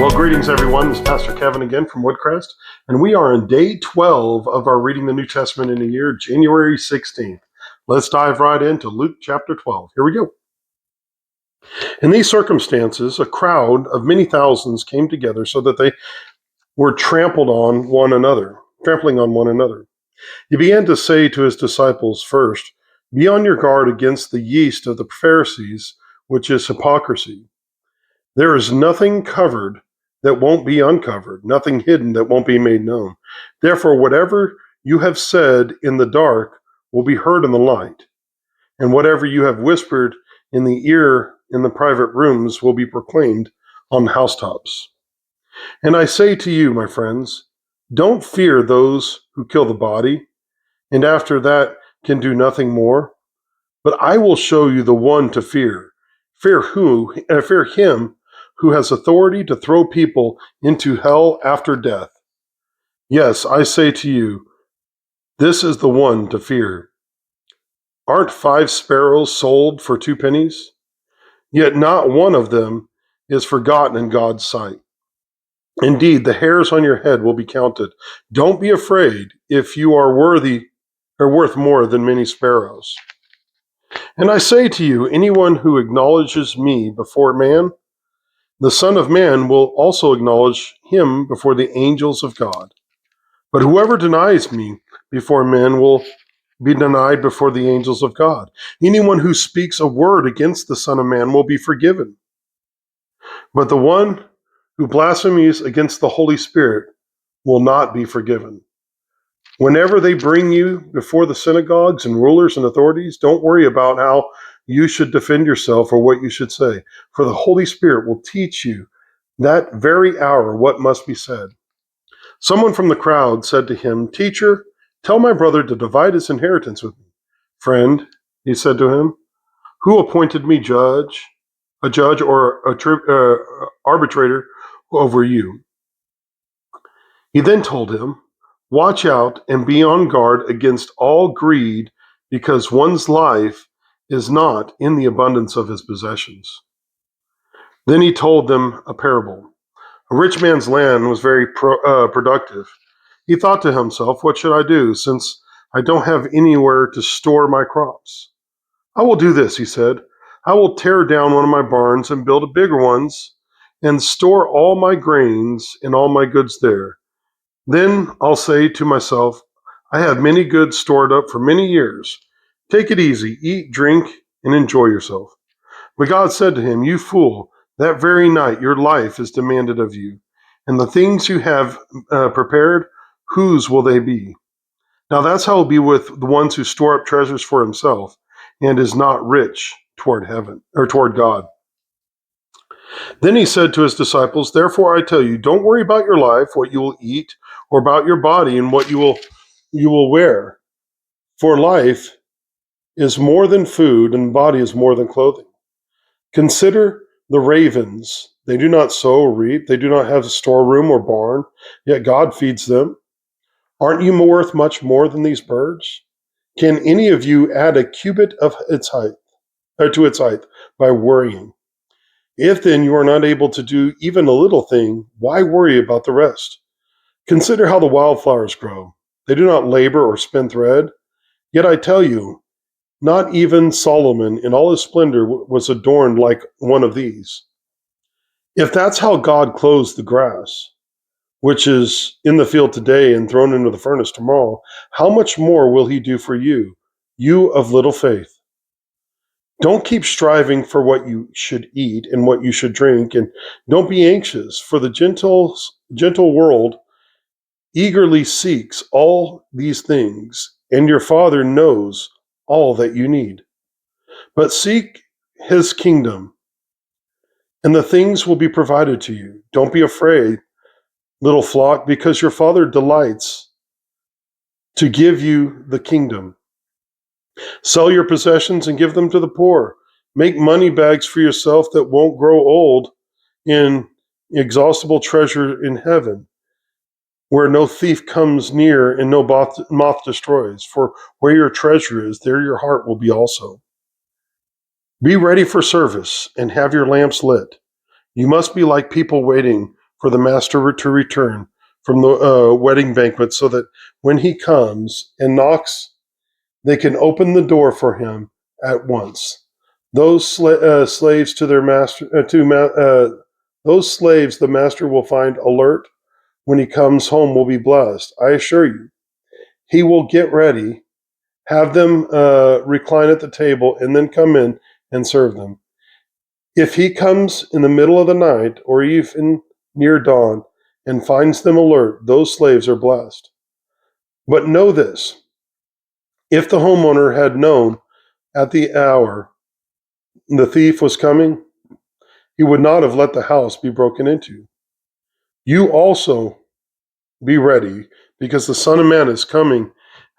Well, greetings, everyone. This is Pastor Kevin again from Woodcrest, and we are on day 12 of our Reading the New Testament in a Year, January 16th. Let's dive right into Luke chapter 12. Here we go. In these circumstances, a crowd of many thousands came together so that they were trampling on one another. He began to say to his disciples, first, be on your guard against the yeast of the Pharisees, which is hypocrisy. There is nothing covered that won't be uncovered, nothing hidden that won't be made known. Therefore, whatever you have said in the dark will be heard in the light, and whatever you have whispered in the ear in the private rooms will be proclaimed on the housetops. And I say to you, my friends, don't fear those who kill the body, and after that can do nothing more. But I will show you the one to fear. Fear him who has authority to throw people into hell after death. Yes, I say to you, this is the one to fear. Aren't 5 sparrows sold for 2 pennies? Yet not one of them is forgotten in God's sight. Indeed, the hairs on your head will be counted. Don't be afraid if you are worth more than many sparrows. And I say to you, anyone who acknowledges me before man, the Son of Man will also acknowledge him before the angels of God. But whoever denies me before men will be denied before the angels of God. Anyone who speaks a word against the Son of Man will be forgiven. But the one who blasphemes against the Holy Spirit will not be forgiven. Whenever they bring you before the synagogues and rulers and authorities, don't worry about how you should defend yourself or what you should say, for the Holy Spirit will teach you that very hour what must be said. Someone from the crowd said to him, Teacher, tell my brother to divide his inheritance with me. Friend, he said to him, who appointed me a judge or arbitrator over you? He then told him, watch out and be on guard against all greed, because one's life is not in the abundance of his possessions. Then he told them a parable. A rich man's land was very productive. He thought to himself, what should I do, since I don't have anywhere to store my crops? I will do this, he said. I will tear down one of my barns and build a bigger one, and store all my grains and all my goods there. Then I'll say to myself, I have many goods stored up for many years. Take it easy, eat, drink, and enjoy yourself. But God said to him, you fool, that very night your life is demanded of you. And the things you have prepared, whose will they be? Now that's how it will be with the ones who store up treasures for himself and is not rich toward heaven or toward God. Then he said to his disciples, therefore I tell you, don't worry about your life, what you will eat, or about your body and what you will wear. For life is more than food, and body is more than clothing. Consider the ravens. They do not sow or reap. They do not have a storeroom or barn, yet God feeds them. Aren't you worth much more than these birds? Can any of you add a cubit of its height, or to its height by worrying? If then you are not able to do even a little thing, why worry about the rest? Consider how the wildflowers grow. They do not labor or spin thread. Yet I tell you, not even Solomon in all his splendor was adorned like one of these. If that's how God clothes the grass, which is in the field today and thrown into the furnace tomorrow, how much more will he do for you, you of little faith? Don't keep striving for what you should eat and what you should drink, and don't be anxious, for the gentle world eagerly seeks all these things, and your Father knows all that you need. But seek his kingdom, and the things will be provided to you. Don't be afraid, little flock, because your Father delights to give you the kingdom. Sell your possessions and give them to the poor. Make money bags for yourself that won't grow old, in inexhaustible treasure in heaven, where no thief comes near and no moth destroys. For where your treasure is, there your heart will be also. Be ready for service and have your lamps lit. You must be like people waiting for the master to return from the wedding banquet, so that when he comes and knocks, they can open the door for him at once. Those slaves to their master, those slaves the master will find alert when he comes home will be blessed. I assure you, he will get ready, have them recline at the table, and then come in and serve them. If he comes in the middle of the night or even near dawn and finds them alert, those slaves are blessed. But know this: if the homeowner had known at the hour the thief was coming, he would not have let the house be broken into. You also be ready, because the Son of Man is coming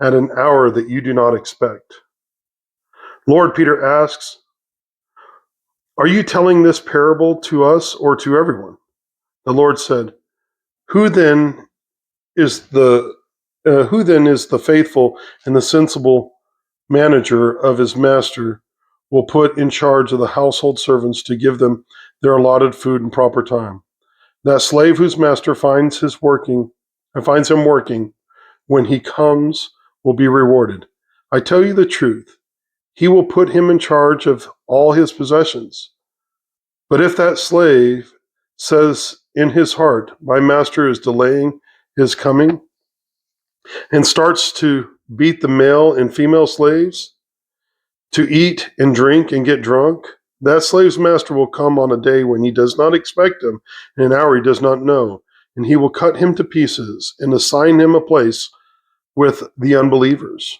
at an hour that you do not expect. Lord, Peter asks, are you telling this parable to us or to everyone? The Lord said, Who then is the faithful and the sensible manager of his master will put in charge of the household servants to give them their allotted food in proper time? That slave whose master finds him working when he comes will be rewarded. I tell you the truth, he will put him in charge of all his possessions. But if that slave says in his heart, my master is delaying his coming, and starts to beat the male and female slaves, to eat and drink and get drunk, that slave's master will come on a day when he does not expect him, in an hour he does not know, and he will cut him to pieces and assign him a place with the unbelievers.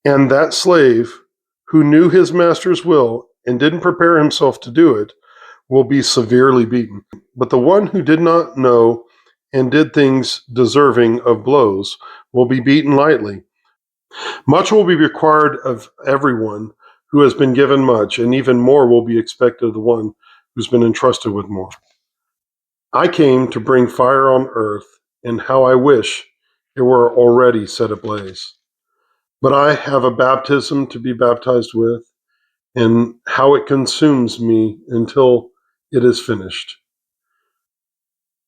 And that slave who knew his master's will and didn't prepare himself to do it will be severely beaten. But the one who did not know and did things deserving of blows will be beaten lightly. Much will be required of everyone who has been given much, and even more will be expected of the one who's been entrusted with more. I came to bring fire on earth, and how I wish it were already set ablaze. But I have a baptism to be baptized with, and how it consumes me until it is finished.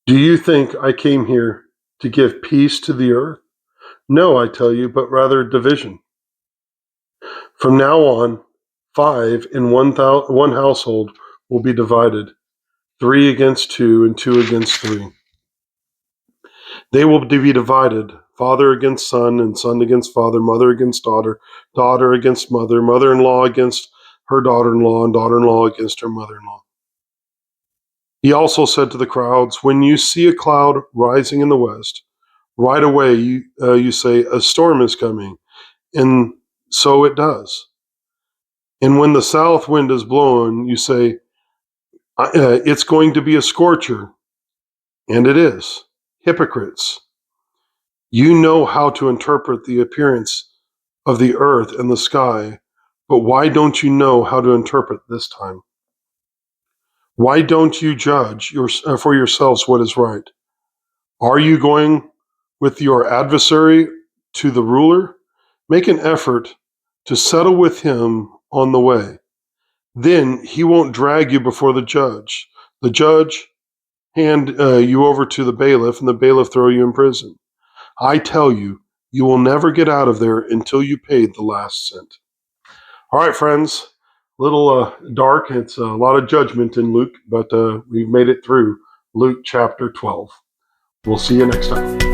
Do you think I came here to give peace to the earth? No, I tell you, but rather division. From now on, 5 in one household will be divided, 3 against 2 and 2 against 3. They will be divided, father against son and son against father, mother against daughter, daughter against mother, mother-in-law against her daughter-in-law, and daughter-in-law against her mother-in-law. He also said to the crowds, when you see a cloud rising in the west, right away you say, a storm is coming, and so it does. And when the south wind is blowing, you say, it's going to be a scorcher, and it is. Hypocrites, you know how to interpret the appearance of the earth and the sky, but why don't you know how to interpret this time? Why don't you judge for yourselves what is right? Are you going with your adversary to the ruler? Make an effort to settle with him on the way. Then he won't drag you before the judge. The judge hand you over to the bailiff, and the bailiff throw you in prison. I tell you, you will never get out of there until you paid the last cent. All right, friends, a little dark. It's a lot of judgment in Luke, but we've made it through Luke chapter 12. We'll see you next time.